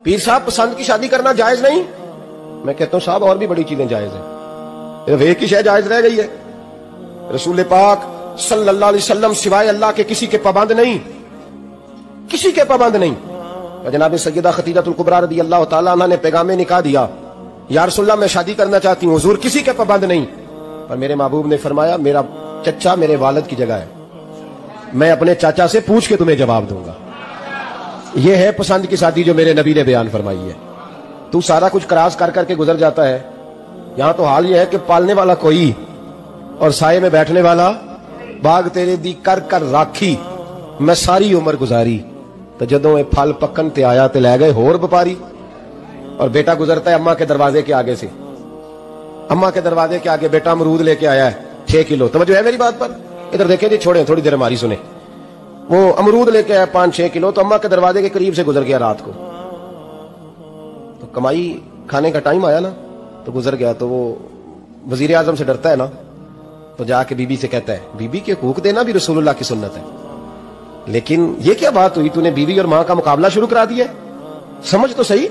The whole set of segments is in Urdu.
پیر صاحب پسند کی شادی کرنا جائز نہیں؟ میں کہتا ہوں صاحب اور بھی بڑی چیزیں جائز ہیں، ایک ہی شے جائز رہ گئی ہے، رسول پاک صلی اللہ علیہ وسلم سوائے اللہ کے کسی کے پابند نہیں، کسی کے پابند نہیں۔ جناب سیدہ خدیجہ الکبریٰ رضی اللہ تعالیٰ عنہ نے پیغام نکاح دیا، یا رسول اللہ میں شادی کرنا چاہتی ہوں، حضور کسی کے پابند نہیں، پر میرے محبوب نے فرمایا میرا چچا میرے والد کی جگہ ہے، میں اپنے چاچا سے پوچھ کے تمہیں جواب دوں گا۔ یہ ہے پسند کی شادی جو میرے نبی نے بیان فرمائی ہے۔ تو سارا کچھ کراس کر کر کے گزر جاتا ہے، یہاں تو حال یہ ہے کہ پالنے والا کوئی اور سائے میں بیٹھنے والا، باغ تیرے دی کر کر راکھی میں ساری عمر گزاری، تو جدوں اے پھل پکن تے آیا تے لے گئے ہور بپاری۔ اور بیٹا گزرتا ہے اماں کے دروازے کے آگے سے، اماں کے دروازے کے آگے بیٹا امرود لے کے آیا ہے 6 کلو، توجہ ہے میری بات پر؟ ادھر دیکھیں جی، چھوڑیں تھوڑی دیر ہماری سنیں۔ وہ امرود لے کے آیا 5-6 کلو، تو اماں کے دروازے کے قریب سے گزر گیا رات کو، تو کمائی کھانے کا ٹائم آیا نا، تو گزر گیا، تو وہ وزیر اعظم سے ڈرتا ہے نا، تو جا کے بی بی سے کہتا ہے بی کے حقوق دینا بھی رسول اللہ کی سنت ہے، لیکن یہ کیا بات ہوئی، تو نے بیوی اور ماں کا مقابلہ شروع کرا دیا، سمجھ تو صحیح،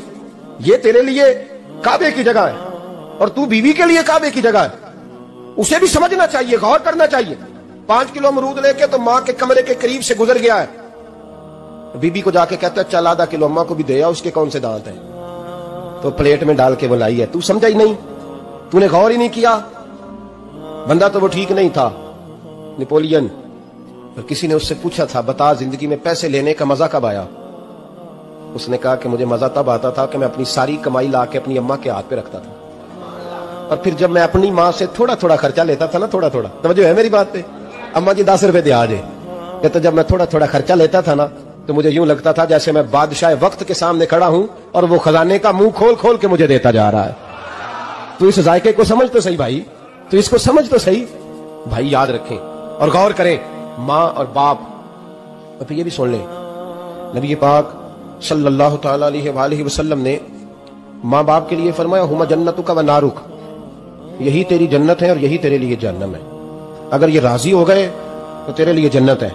یہ تیرے لیے کعبے کی جگہ ہے اور تو بیوی کے لیے کعبے کی جگہ ہے، اسے بھی سمجھنا چاہیے، غور کرنا چاہیے۔ 5 کلو امرود لے کے تو ماں کے کمرے کے قریب سے گزر گیا ہے، بیوی کو جا کے کہتا ہے چل آدھا کلو اماں کو بھی دے آ، اس کے کون سے دانت ہیں، تو پلیٹ میں ڈال کے بلائی ہے، تو سمجھا ہی نہیں، تو نے غور ہی نہیں کیا۔ بندہ تو وہ ٹھیک نہیں تھا، نیپولین، اور کسی نے اس سے پوچھا تھا بتا زندگی میں پیسے لینے کا مزہ کب آیا؟ اس نے کہا کہ مجھے مزہ تب آتا تھا کہ میں اپنی ساری کمائی لا کے اپنی اماں کے ہاتھ پہ رکھتا تھا، اور پھر جب میں اپنی ماں سے تھوڑا تھوڑا خرچہ لیتا تھا نا، تھوڑا تھوڑا، توجہ ہے میری بات پہ؟ اماں جی 10 روپے دے آ جائے، کہتا جب میں تھوڑا تھوڑا خرچہ لیتا تھا نا، تو مجھے یوں لگتا تھا جیسے میں بادشاہ وقت کے سامنے کھڑا ہوں اور وہ خزانے کا منہ کھول کھول کے مجھے دیتا جا رہا ہے۔ تو اس ذائقے کو سمجھ تو صحیح بھائی، تو اس کو سمجھ تو صحیح بھائی، یاد رکھیں اور غور کریں۔ ماں اور باپ، اور پھر یہ بھی سن لیں، نبی پاک صلی اللہ تعالی علیہ وآلہ وسلم نے ماں باپ کے لیے فرمایا ہما جنتک و نارک، یہی تیری جنت ہے اور یہی تیرے لیے جہنم ہے، اگر یہ راضی ہو گئے تو تیرے لیے جنت ہے،